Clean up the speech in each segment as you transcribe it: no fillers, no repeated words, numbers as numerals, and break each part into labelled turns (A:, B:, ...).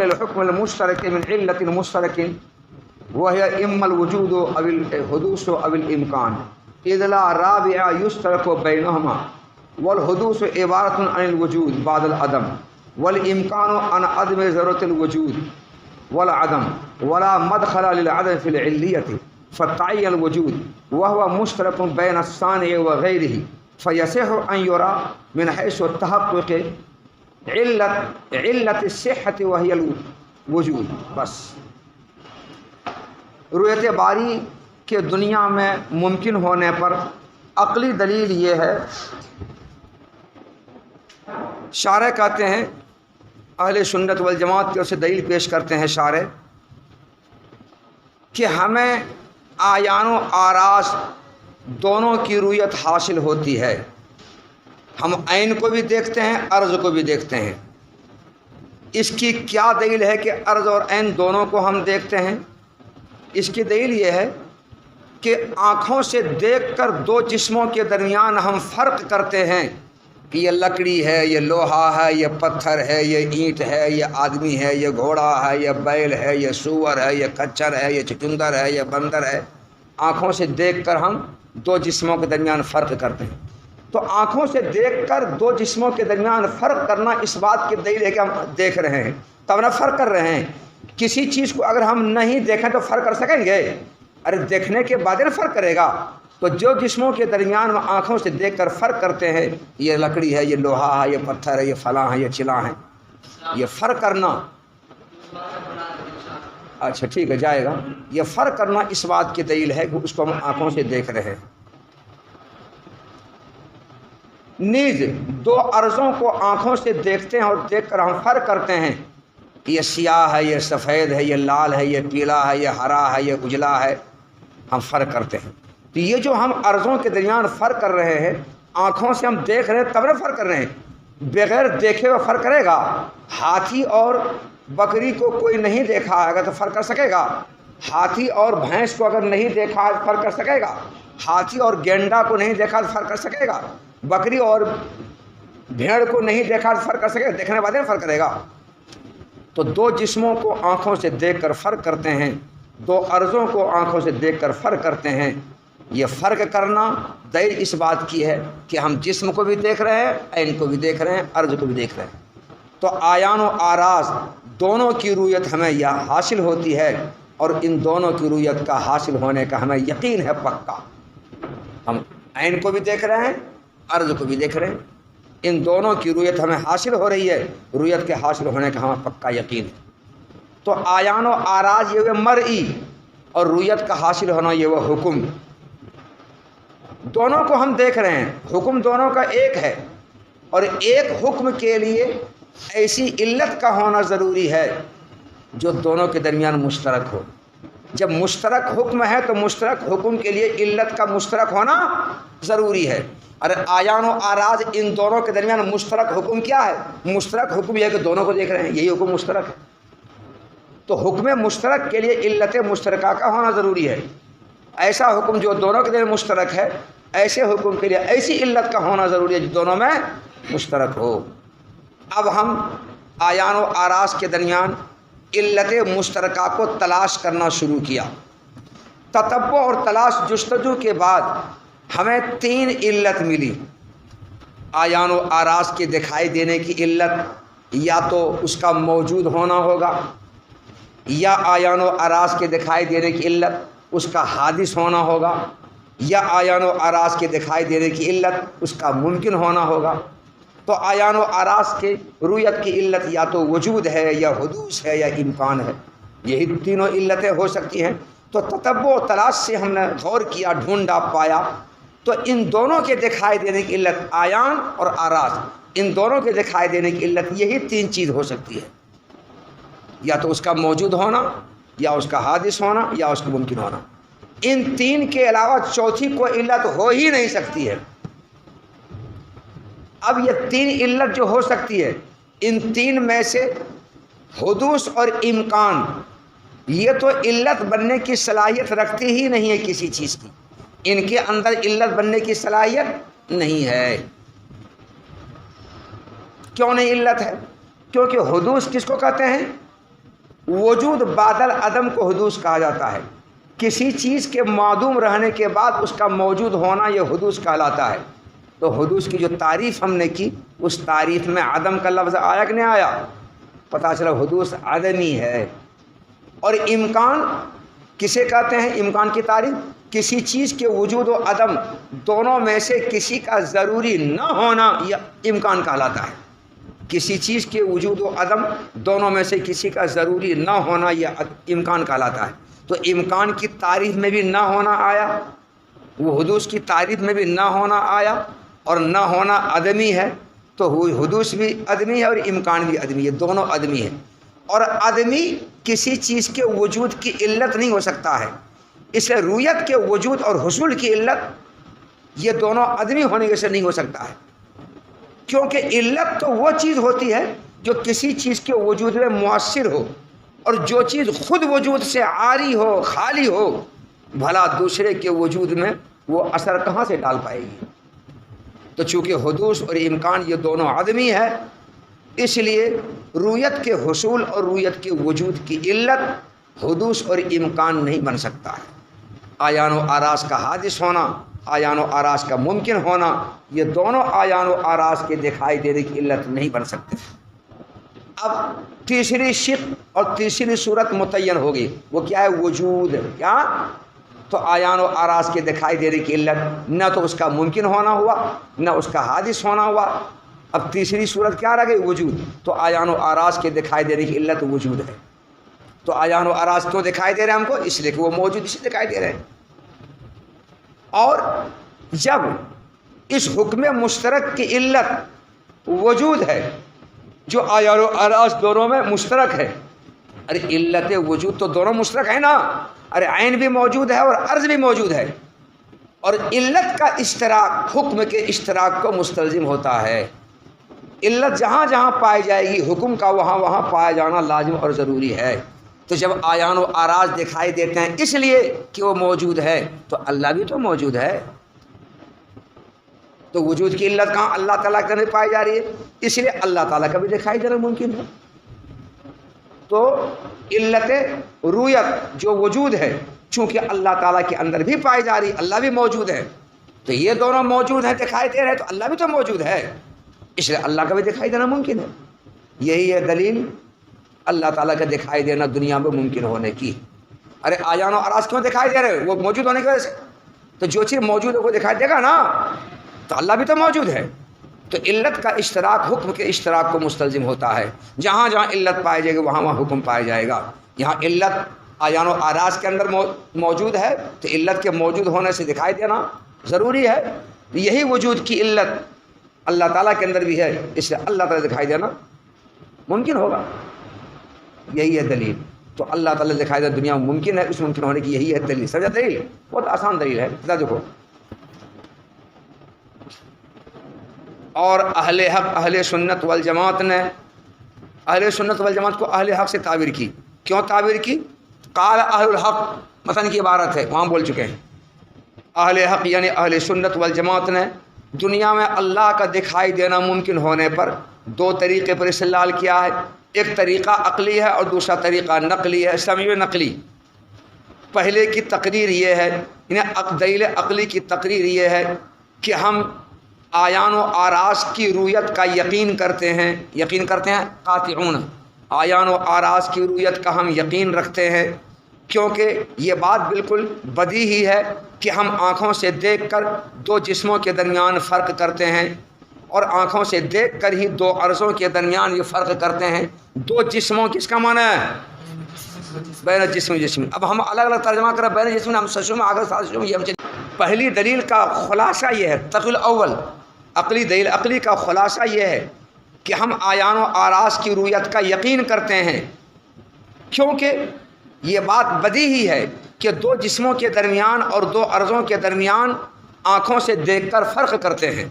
A: الحكم المشترك من علة مشترك وهي إما الوجود أو الحدوث أو الإمكان إذ لا رابع يشترك بينهما والحدوث عبارة عن الوجود بعد العدم والإمكان عن عدم ضرورة الوجود والعدم ولا مدخل للعدم في العلية فتعين الوجود وهو مشترك بين الصانع وغيره فيصح أن يرى من حيث التحقق علة الصحة وهي الوجود. بس رؤیت باری کے دنیا میں ممکن ہونے پر عقلی دلیل یہ ہے، شارح کہتے ہیں، اہل سنت والجماعت کی اور سے دلیل پیش کرتے ہیں شارح کہ ہمیں آیان و آراز دونوں کی رؤیت حاصل ہوتی ہے. ہم عین کو بھی دیکھتے ہیں، عرض کو بھی دیکھتے ہیں. اس کی کیا دلیل ہے کہ عرض اور عین دونوں کو ہم دیکھتے ہیں؟ اس کی دلیل یہ ہے کہ آنکھوں سے دیکھ کر دو جسموں کے درمیان ہم فرق کرتے ہیں کہ یہ لکڑی ہے، یہ لوہا ہے، یہ پتھر ہے، یہ اینٹ ہے، یہ آدمی ہے، یہ گھوڑا ہے، یہ بیل ہے، یہ سور ہے، یہ کچر ہے، یہ چچندر ہے، یہ بندر ہے. آنکھوں سے دیکھ کر ہم دو جسموں کے درمیان فرق کرتے ہیں. تو آنکھوں سے دیکھ کر دو جسموں کے درمیان فرق کرنا اس بات کی دلیل ہے کہ ہم دیکھ رہے ہیں تب نہ فرق کر رہے ہیں. کسی چیز کو اگر ہم نہیں دیکھیں تو فرق کر سکیں گے؟ ارے دیکھنے کے بعد نہ فرق کرے گا. تو جو جسموں کے درمیان میں آنکھوں سے دیکھ کر فرق کرتے ہیں، یہ لکڑی ہے، یہ لوہا ہے، یہ پتھر ہے، یہ فلاں ہے، یہ چلا ہے، یہ فرق کرنا، اچھا ٹھیک ہے جائے گا، یہ فرق کرنا اس بات کی دلیل ہے کہ اس کو ہم آنکھوں سے دیکھ رہے ہیں. نیز دو عرضوں کو آنکھوں سے دیکھتے ہیں اور دیکھ کر ہم فرق کرتے ہیں کہ یہ سیاہ ہے، یہ سفید ہے، یہ لال ہے، یہ پیلا ہے، یہ ہرا ہے، یہ اجلا ہے. ہم فرق کرتے ہیں. تو یہ جو ہم عرضوں کے درمیان فرق کر رہے ہیں، آنکھوں سے ہم دیکھ رہے ہیں تب نہ فرق کر رہے ہیں. بغیر دیکھے ہوئے فرق کرے گا؟ ہاتھی اور بکری کو کوئی نہیں دیکھا ہے تو فرق کر سکے گا؟ ہاتھی اور بھینس کو اگر نہیں دیکھا ہے فرق کر سکے گا؟ ہاتھی اور گینڈا کو نہیں دیکھا تو فرق کر سکے گا؟ بکری اور بھیڑ کو نہیں دیکھا تو فرق کر سکے گا؟ دیکھنے کے بعد نہیں فرق کرے گا. تو دو جسموں کو آنکھوں سے دیکھ کر فرق کرتے ہیں، دو عرضوں کو آنکھوں سے دیکھ کر فرق کرتے ہیں. یہ فرق کرنا دلیل اس بات کی ہے کہ ہم جسم کو بھی دیکھ رہے ہیں، عین کو بھی دیکھ رہے ہیں، عرض کو بھی دیکھ رہے ہیں. تو آیان و آراز دونوں کی رؤیت ہمیں یہ حاصل ہوتی ہے، اور ان دونوں کی رؤیت کا حاصل ہونے کا ہمیں یقین ہے پکا. ہم عین کو بھی دیکھ رہے ہیں، عرض کو بھی دیکھ رہے ہیں. ان دونوں کی رؤیت ہمیں حاصل ہو رہی ہے، رؤیت کے حاصل ہونے کا ہمیں پکا یقین ہے. تو آیان و آراز یہ وہ مرئی اور رؤیت کا حاصل ہونا یہ وہ حکم. دونوں کو ہم دیکھ رہے ہیں، حکم دونوں کا ایک ہے، اور ایک حکم کے لیے ایسی علت کا ہونا ضروری ہے جو دونوں کے درمیان مشترک ہو. جب مشترک حکم ہے تو مشترک حکم کے لیے علت کا مشترک ہونا ضروری ہے. اور آیان و آراز ان دونوں کے درمیان مشترک حکم کیا ہے؟ مشترک حکم یہ ہے کہ دونوں کو دیکھ رہے ہیں، یہی حکم مشترک ہے. تو حکم مشترک کے لیے علت مشترکہ کا ہونا ضروری ہے. ایسا حکم جو دونوں کے درمیان مشترک ہے، ایسے حکم کے لیے ایسی علت کا ہونا ضروری ہے جو دونوں میں مشترک ہو. اب ہم آیان و آراز کے درمیان علت مشترکہ کو تلاش کرنا شروع کیا. تتبع اور تلاش جستجو کے بعد ہمیں 3 علت ملی. آیان و آراز کے دکھائی دینے کی علت یا تو اس کا موجود ہونا ہوگا، یا آیان و آراز کے دکھائی دینے کی علت اس کا حادث ہونا ہوگا، یا آیان و آراز کے دکھائی دینے کی علت اس کا ممکن ہونا ہوگا. تو آیان و آراز کے رؤیت کی علت یا تو وجود ہے، یا حدوث ہے، یا امکان ہے. یہی تینوں علتیں ہو سکتی ہیں. تو تتبع و تلاش سے ہم نے غور کیا، ڈھونڈا، پایا. تو ان دونوں کے دکھائی دینے کی علت آیان اور آراز، ان دونوں کے دکھائی دینے کی علت یہی 3 چیز ہو سکتی ہے. یا تو اس کا موجود ہونا، یا اس کا حادث ہونا، یا اس کا ممکن ہونا. ان 3 کے علاوہ چوتھی کوئی علت ہو ہی نہیں سکتی ہے. اب یہ 3 علت جو ہو سکتی ہے، ان 3 میں سے حدوث اور امکان یہ تو علت بننے کی صلاحیت رکھتی ہی نہیں ہے کسی چیز کی. ان کے اندر علت بننے کی صلاحیت نہیں ہے. کیوں نہیں علت ہے؟ کیونکہ حدوث کس کو کہتے ہیں؟ وجود بعد عدم کو حدوث کہا جاتا ہے۔ کسی چیز کے معدوم رہنے کے بعد اس کا موجود ہونا یہ حدوث کہلاتا ہے۔ تو حدوث کی جو تعریف ہم نے کی اس تعریف میں عدم کا لفظ آیا کہ نہیں آیا؟ پتہ چلا حدوث عدمی ہے۔ اور امکان کسے کہتے ہیں؟ امکان کی تعریف کسی چیز کے وجود و عدم دونوں میں سے کسی کا ضروری نہ ہونا یہ امکان کہلاتا ہے۔ کسی چیز کے وجود و عدم دونوں میں سے کسی کا ضروری نہ ہونا یہ امکان کہلاتا ہے۔ تو امکان کی تعریف میں بھی نہ ہونا آیا، وہ حدوث کی تعریف میں بھی نہ ہونا آیا، اور نہ ہونا عدمی ہے۔ تو حدوث بھی عدمی ہے اور امکان بھی عدمی ہے، دونوں عدمی ہیں۔ اور عدمی کسی چیز کے وجود کی علت نہیں ہو سکتا ہے، اس لیے رویت کے وجود اور حصول کی علت یہ دونوں عدمی ہونے سے نہیں ہو سکتا ہے، کیونکہ علت تو وہ چیز ہوتی ہے جو کسی چیز کے وجود میں مؤثر ہو، اور جو چیز خود وجود سے عاری ہو، خالی ہو، بھلا دوسرے کے وجود میں وہ اثر کہاں سے ڈال پائے گی؟ تو چونکہ حدوث اور امکان یہ دونوں عدمی ہے، اس لیے رویت کے حصول اور رویت کے وجود کی علت حدوث اور امکان نہیں بن سکتا ہے۔ آیان و آراز کا حادث ہونا، آیان و آراز کا ممکن ہونا، یہ دونوں آیان و آراز کے دکھائی دینے کی علت نہیں بن سکتے۔ اب تیسری شق اور تیسری صورت متعین ہوگی، وہ کیا ہے؟ وجود۔ کیا؟ تو آیان و آراز کے دکھائی دینے کی علت نہ تو اس کا ممکن ہونا ہوا، نہ اس کا حادث ہونا ہوا۔ اب تیسری صورت کیا رہ گئی؟ وجود۔ تو آیان و آراز کے دکھائی دینے کی علت وجود ہے۔ تو آیان و آراز کیوں دکھائی دے رہے ہیں ہم کو؟ اس لیے کہ وہ موجود اسی دکھائی دے رہے ہیں۔ اور جب اس حکم مشترک کی علت وجود ہے جو آیان و آراز دونوں میں مشترک ہے، ارے علت وجود تو دونوں مشترک ہے نا، ارے عین بھی موجود ہے اور عرض بھی موجود ہے، اور علت کا اشتراک حکم کے اشتراک کو مستلزم ہوتا ہے۔ علت جہاں جہاں پائی جائے گی حکم کا وہاں وہاں پایا جانا لازم اور ضروری ہے۔ تو جب آیان و آراز دکھائی دیتے ہیں اس لیے کہ وہ موجود ہے، تو اللہ بھی تو موجود ہے۔ تو وجود کی علت کہاں؟ اللہ تعالیٰ کے اندر پائی جا رہی ہے، اس لیے اللہ تعالیٰ کا بھی دکھائی دینا ممکن ہے۔ تو علت رویت جو وجود ہے چونکہ اللہ تعالیٰ کے اندر بھی پائی جا رہی، اللہ بھی موجود ہے، تو یہ دونوں موجود ہیں، دکھائی دے رہے، تو اللہ بھی تو موجود ہے، اس لیے اللہ کا بھی دکھائی دینا ممکن ہے۔ یہی ہے دلیل اللہ تعالیٰ کا دکھائی دینا دنیا میں ممکن ہونے کی۔ ارے آیان و آراز کیوں دکھائی دے رہے؟ وہ موجود ہونے کی وجہ سے۔ تو جو چیز موجود ہے وہ دکھائی دے گا نا، تو اللہ بھی تو موجود ہے۔ تو علت کا اشتراک حکم کے اشتراک کو مستلزم ہوتا ہے۔ جہاں جہاں علت پائی جائے گی وہاں وہاں حکم پایا جائے گا۔ یہاں علت آیان و آراز کے اندر موجود ہے تو علت کے موجود ہونے سے دکھائی دینا ضروری ہے۔ یہی وجود کی علت اللہ تعالیٰ کے اندر بھی ہے، اس لیے اللہ تعالیٰ دکھائی دینا ممکن ہوگا۔ یہی ہے دلیل۔ تو اللہ تعالیٰ دکھائی دینا دنیا میں ممکن ہے، اس ممکن ہونے کی یہی ہے دلیل۔ سمجھا دلیل؟ بہت آسان دلیل ہے، ذرا دیکھو۔ اور اہل حق اہل سنت والجماعت نے اہل سنت والجماعت کو اہل حق سے تعبیر کی۔ کیوں تعبیر کی؟ قال اہل الحق مثلا کی عبارت ہے، وہاں بول چکے ہیں۔ اہل حق یعنی اہل سنت والجماعت نے دنیا میں اللہ کا دکھائی دینا ممکن ہونے پر دو طریقے پر استدلال کیا ہے۔ ایک طریقہ عقلی ہے اور دوسرا طریقہ نقلی ہے، سمعی نقلی۔ پہلے کی تقریر یہ ہے، دلیل عقلی کی تقریر یہ ہے کہ ہم آیان و آراز کی رویت کا یقین کرتے ہیں قاطعون، آیان و آراز کی رویت کا ہم یقین رکھتے ہیں، کیونکہ یہ بات بالکل بدیہی ہے کہ ہم آنکھوں سے دیکھ کر دو جسموں کے درمیان فرق کرتے ہیں، اور آنکھوں سے دیکھ کر ہی دو عرضوں کے درمیان یہ فرق کرتے ہیں۔ دو جسموں کس کا معنی ہے؟ بین جسم۔ اب ہم الگ الگ ترجمہ کر رہے ہیں، بین جسم ہم سشم آگر ساشم، یہ ہم پہلی دلیل کا خلاصہ یہ ہے، تقل اول عقلی دلیل عقلی کا خلاصہ یہ ہے کہ ہم آیان و آراز کی رویت کا یقین کرتے ہیں، کیونکہ یہ بات بدیہی ہے کہ دو جسموں کے درمیان اور دو عرضوں کے درمیان آنکھوں سے دیکھ کر فرق کرتے ہیں،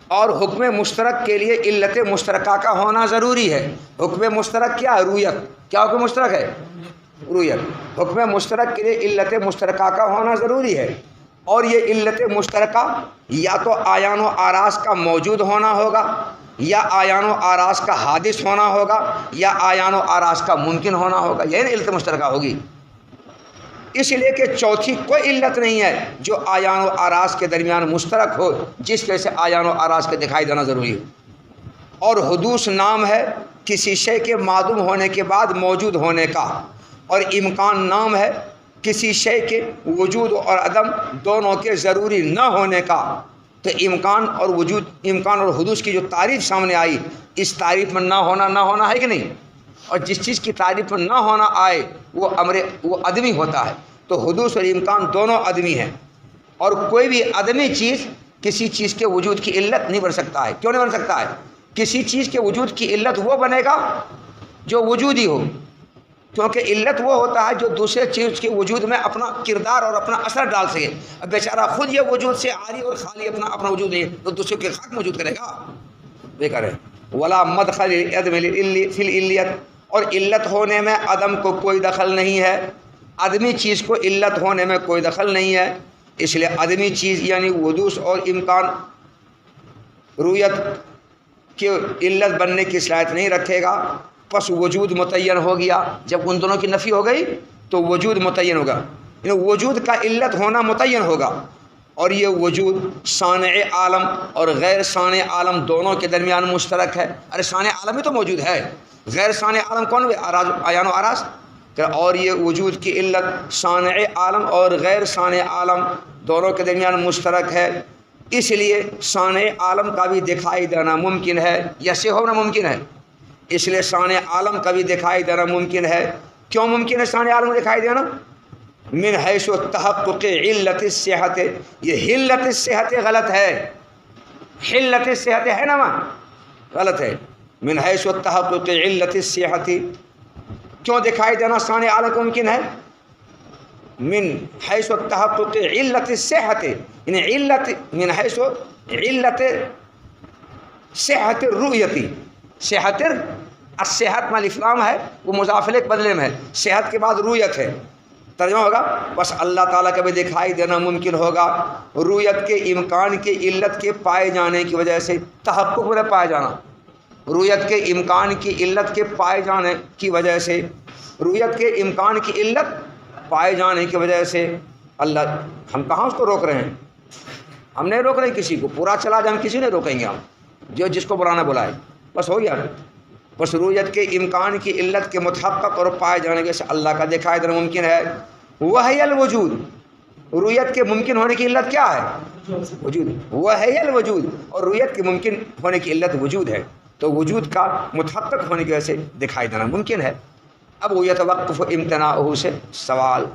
A: اور حکم مشترک کے لیے علت مشترکہ کا ہونا ضروری ہے۔ حکم مشترک کیا ہے؟ رویت۔ کیا حکم مشترک ہے؟ رویت۔ حکم مشترک کے لیے علت مشترکہ کا ہونا ضروری ہے، اور یہ علت مشترکہ یا تو آیان و آراز کا موجود ہونا ہوگا، یا آیان و آراز کا حادث ہونا ہوگا یا آیان و آراز کا ممکن ہونا ہوگا، یعنی علت مشترکہ ہوگی۔ اس لیے کہ چوتھی کوئی علت نہیں ہے جو آیان و آراز کے درمیان مشترک ہو، جس کی وجہ سے آیان و آراز کے دکھائی دینا ضروری ہو۔ اور حدوث نام ہے کسی شے کے معدوم ہونے کے بعد موجود ہونے کا، اور امکان نام ہے کسی شے کے وجود اور عدم دونوں کے ضروری نہ ہونے کا۔ تو امکان اور وجود، امکان اور حدوث کی جو تعریف سامنے آئی، اس تعریف میں نہ ہونا ہے کہ نہیں؟ اور جس چیز کی تعریف میں نہ ہونا آئے وہ وہ عدمی ہوتا ہے۔ تو حدوث اور امکان دونوں عدمی ہیں، اور کوئی بھی عدمی چیز کسی چیز کے وجود کی علت نہیں بن سکتا ہے۔ کیوں نہیں بن سکتا ہے؟ کسی چیز کے وجود کی علت وہ بنے گا جو وجودی ہو، کیونکہ علت وہ ہوتا ہے جو دوسرے چیز کے وجود میں اپنا کردار اور اپنا اثر ڈال سکے۔ اب بیچارہ خود یہ وجود سے عاری اور خالی اپنا وجود نہیں ہے، تو دوسرے کے خاک موجود کرے گا؟ بیکار ہے۔ ولا مدخل العدم فی العلیت، اور علت ہونے میں عدم کو کوئی دخل نہیں ہے، عدمی چیز کو علت ہونے میں کوئی دخل نہیں ہے۔ اس لیے عدمی چیز یعنی حدوث اور امکان رویت کے علت بننے کی صلاحیت نہیں رکھے گا، پس وجود متعین ہو گیا۔ جب ان دونوں کی نفی ہو گئی تو وجود متعین ہوگا، یعنی وجود کا علت ہونا متعین ہوگا، اور یہ وجود صانع عالم اور غیر صانع عالم دونوں کے درمیان مشترک ہے۔ ارے صانع عالم ہی تو موجود ہے، غیر صانع عالم کون ہوئے؟ آیان و آراز۔ اور یہ وجود کی علت صانع عالم اور غیر صانع عالم دونوں کے درمیان مشترک ہے، اس لیے صانع عالم کا بھی دکھائی دینا ممکن ہے، یسے ہونا ممکن ہے۔ اس لیے صانع عالم کا بھی دکھائی دینا ممکن ہے۔ کیوں ممکن ہے صانع عالم کو دکھائی دینا؟ من حیث تحقق علت الصحت، یہ حلت الصحت غلط ہے، حلت الصحت ہے نا ماں، غلط ہے۔ من حیث تحقق علت الصحت، کیوں دکھائی دینا صانع عالم کو ممکن ہے؟ من حیث تحقق علت الصحت، یعنی علت من حیث علت صحت الرؤیتی، صحت الصحت میں الفلام ہے، وہ مضاف الیہ کے بدلے میں ہے، صحت کے بعد رویت ہے، ترجمہ ہوگا بس اللہ تعالیٰ کا بھی دکھائی دینا ممکن ہوگا رویت کے امکان کے علت کے پائے جانے کی وجہ سے۔ تحقق میں پائے جانا، رویت کے امکان کی علت کے پائے جانے کی وجہ سے، رویت کے امکان کی علت پائے جانے کی وجہ سے اللہ، ہم کہاں اس کو روک رہے ہیں؟ ہم نہیں روک رہے کسی کو، پورا چلا جائے ہم کسی نہیں روکیں گے، ہم جو جس کو بلانا بلائے، بس ہو گیا۔ بس رویت کے امکان کی علت کے متحقق اور پائے جانے کے سے اللہ کا دکھائی دینا ممکن ہے۔ وہی الوجود، رویت کے ممکن ہونے کی علت کیا ہے؟ وجود۔ وہی الوجود، اور رویت کے ممکن ہونے کی علت وجود ہے، تو وجود کا متحقق ہونے کی وجہ سے دکھائی دینا ممکن ہے۔ اب وہ یتوقف امتناعہ سے سوال